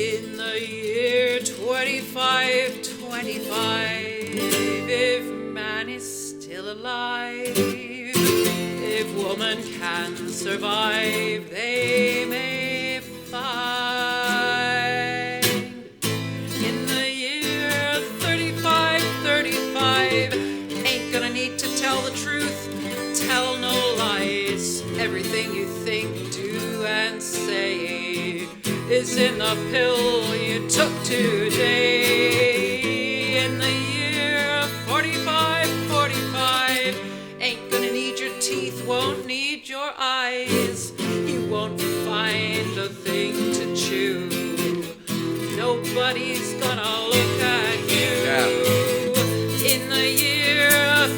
In the year 2525, if man is still alive, if woman can survive, they may find. In the year 3535, ain't gonna need to tell the truth, tell no lies. Everything you think, do, and say is in the pill you took today. In the year 4545, ain't gonna need your teeth, won't need your eyes. You won't find a thing to chew. Nobody's gonna look at you. Yeah. In the year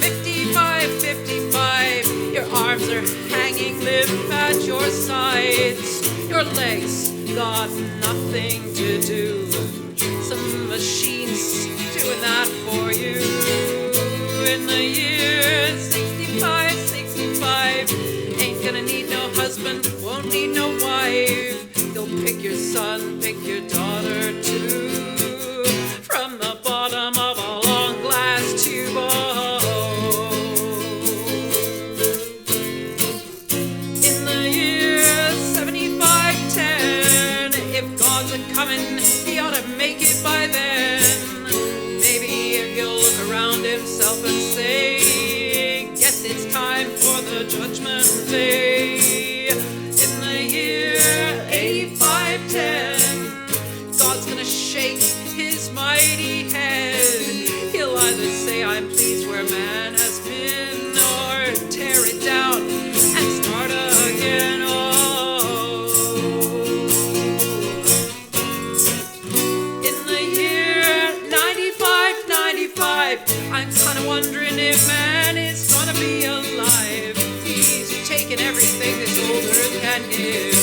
5555, your arms are hanging limp at your sides. Your legs got nothing to do. Some machine's doing that for you. In the year 6565, ain't gonna need no husband, won't need no wife. You'll pick your son, pick your daughter too, from the bottom of a long glass tube. In the year 7510, if God's a-coming, he ought to make it by then. Maybe he'll look around himself and say, guess it's time for the judgment day. In the year 8510, God's gonna shake his mighty head. He'll either say, I'm pleased where man has been, or tear it down and start again. Oh. In the year 9595, I'm kinda wondering if man is gonna be alive. He's taken everything this old earth can give,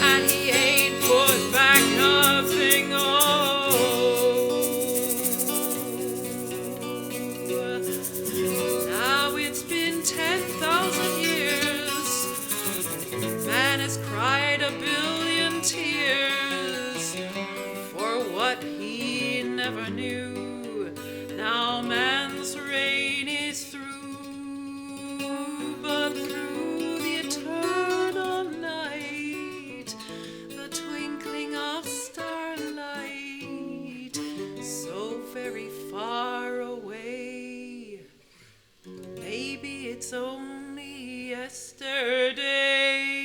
and he ain't put back nothing. Oh, now it's been 10,000 years. Man has cried a billion tears for what he never knew. Now man's reign is through, but through the eternal night, the twinkling of starlight, so very far away, maybe it's only yesterday.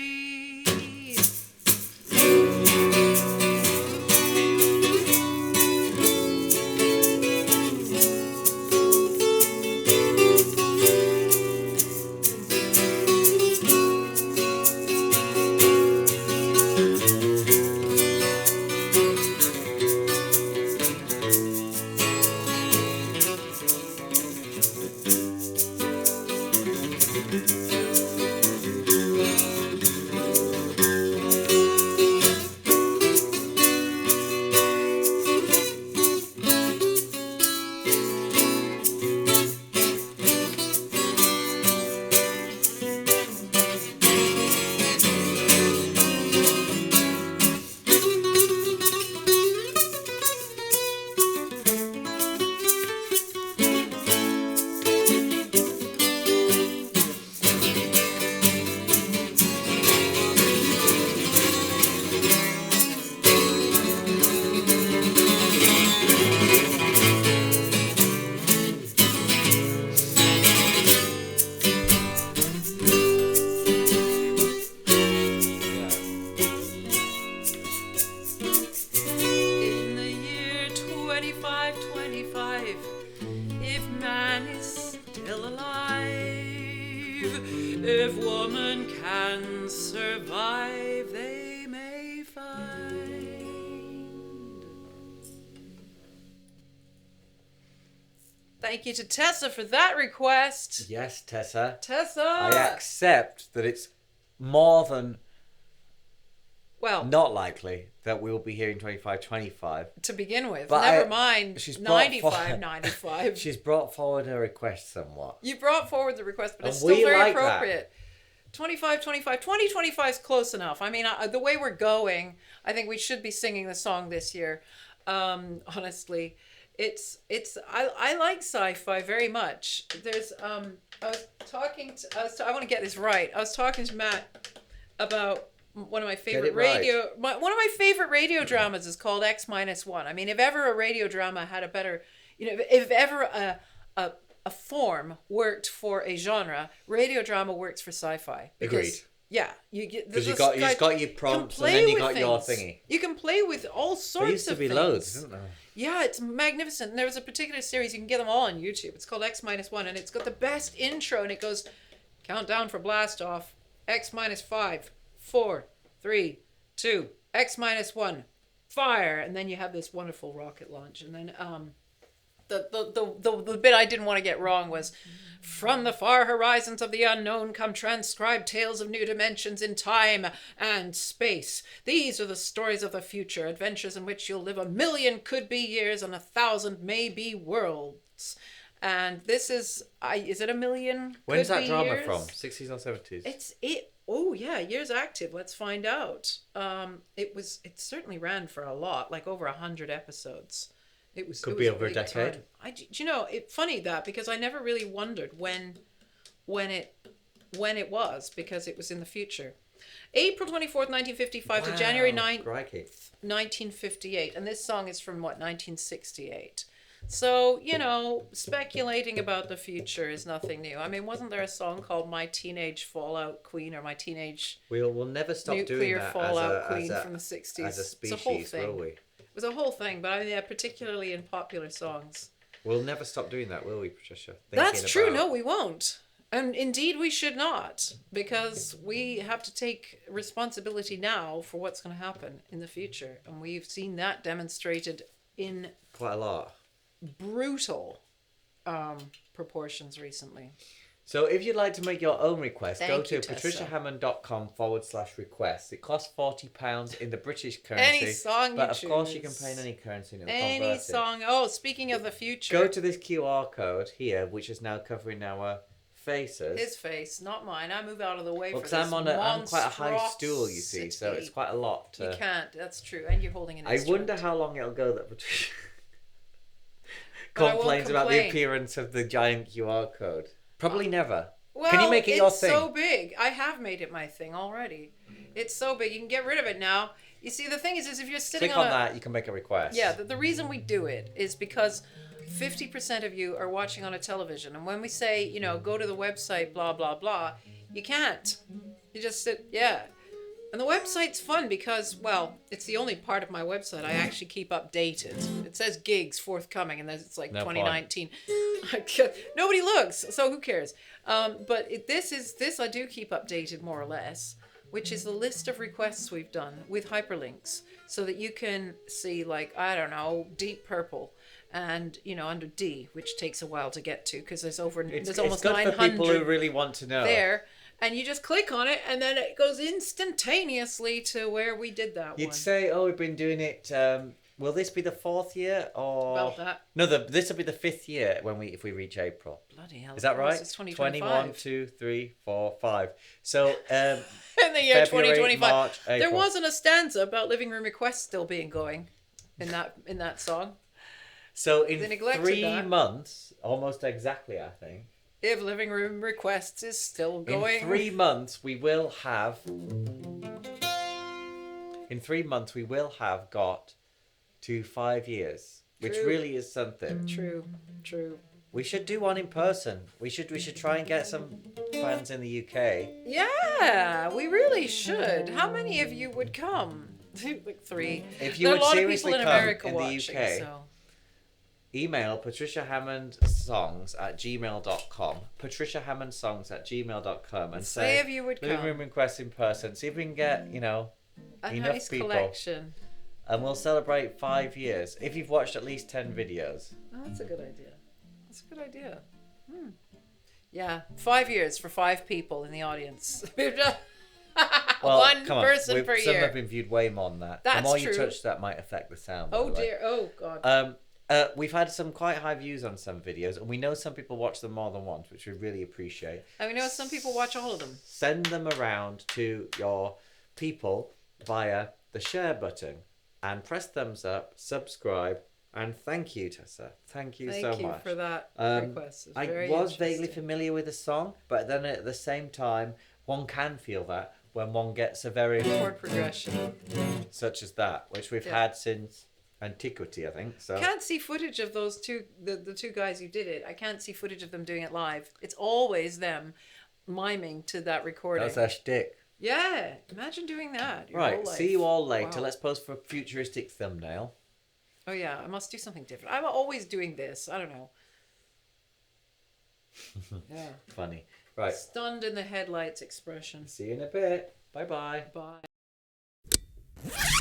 If woman can survive, they may find. Thank you to Tessa for that request. Yes, Tessa. Tessa! I accept that it's more than not likely that we'll be hearing 25-25. To begin with. But Never mind 95-95. She's brought forward her request somewhat. You brought forward the request, but And it's still we very like appropriate. 25, 25. 2025 is close enough. I mean, the way we're going, I think we should be singing the song this year. Honestly, I like sci-fi very much. There's I want to get this right. I was talking to Matt about one of my favorite one of my favorite radio dramas is called X-1. I mean, if ever a radio drama had a better, if ever a form worked for a genre, radio drama works for sci-fi. Agreed. Yeah, you get because you got your prompts and then you got your thingy. You can play with all sorts of things. There used to be loads, didn't there? Yeah, it's magnificent. And there was a particular series, you can get them all on YouTube. It's called X-1, and it's got the best intro, and it goes, countdown for blast off, X-5, 4, 3, 2, X-1, fire, and then you have this wonderful rocket launch, and then the bit I didn't want to get wrong was, from the far horizons of the unknown come transcribed tales of new dimensions in time and space. These are the stories of the future, adventures in which you'll live 1,000,000 could-be years and 1,000 may-be worlds. And this is it 1,000,000? When's that drama from? 60s or 70s? Oh yeah, years active. Let's find out. It certainly ran for a lot, like over 100 episodes. Could be over a decade. It's funny that, because I never really wondered when it was, because it was in the future. April 24th, 1955 to January 9th, 1958. And this song is from 1968. So, speculating about the future is nothing new. I mean, wasn't there a song called My Teenage Fallout Queen, or My Teenage We'll never stop doing that Fallout Queen from the 60s? As a species, it's a whole thing. will we? It was a whole thing, but I mean, particularly in popular songs. We'll never stop doing that, will we, Patricia? That's true. No, we won't. And indeed, we should not, because we have to take responsibility now for what's going to happen in the future. And we've seen that demonstrated in quite a lot. Brutal proportions recently. So if you'd like to make your own request, go to patriciahammond.com/request. It costs £40 in the British currency. Any song but of course you can pay in any currency and it'll convert it. Song. Oh, speaking of the future. Go to this QR code here, which is now covering our faces. His face, not mine. I move out of the way for this because I'm quite a high stool, you see, so it's quite a lot. You can't. That's true. And you're holding an instrument. I wonder how long it'll go that Patricia complains about the appearance of the giant QR code. Probably never. Well, can you make it your thing? It's so big. I have made it my thing already. It's so big. You can get rid of it now. You see, the thing is if you're sitting on that, you can make a request. Yeah, the reason we do it is because 50% of you are watching on a television. And when we say, go to the website, blah, blah, blah, you can't. You just sit, yeah. And the website's fun because, well, it's the only part of my website I actually keep updated. It says gigs forthcoming, and it's like 2019. Nobody looks, so who cares? But this I do keep updated more or less, which is the list of requests we've done with hyperlinks, so that you can see, like, I don't know, Deep Purple, and under D, which takes a while to get to because there's almost 900 for people who really want to know there. And you just click on it, and then it goes instantaneously to where we did that one. You'd say, we've been doing it. Will this be the 4th year, or about that? No, this will be the 5th year if we reach April. Bloody hell! Is that right? It's 2025. 21, 2, 3, 4, 5. So in the year February, 2025, March, there wasn't a stanza about living room requests still being going in that song. So in 3 months, almost exactly, I think. If living room requests is still going. In 3 months, we will have got to 5 years, which really is something. True. We should do one in person. We should try and get some fans in the UK. Yeah, we really should. How many of you would come? Like 3. If you would seriously come in the watching, UK. So. Email patriciahammondsongs@gmail.com, patriciahammondsongs@gmail.com, and say if you would living come. room requests in person. See if we can get a enough nice people, collection, and we'll celebrate 5 years if you've watched at least 10 videos. Oh, that's a good idea. Yeah, 5 years for 5 people in the audience. One person per year. Some have been viewed way more than that. That's the more true. you touch that might affect the sound. Oh dear. Oh God. We've had some quite high views on some videos, and we know some people watch them more than once, which we really appreciate. And we know some people watch all of them. Send them around to your people via the share button and press thumbs up, subscribe, and thank you, Tessa. Thank you so much. Thank you for that request. I was vaguely familiar with the song, but then at the same time, one can feel that when one gets a very chord progression, such as that, which we've had since antiquity, I think. So can't see footage of those two, the two guys who did it. I can't see footage of them doing it live. It's always them miming to that recording. that's their shtick. Yeah, imagine doing that. Your Right, whole life. see you all later. Wow. Let's pose for a futuristic thumbnail. Oh yeah, I must do something different. I'm always doing this. I don't know. Yeah. Funny. Right. Stunned in the headlights expression. See you in a bit. Bye-bye. Bye.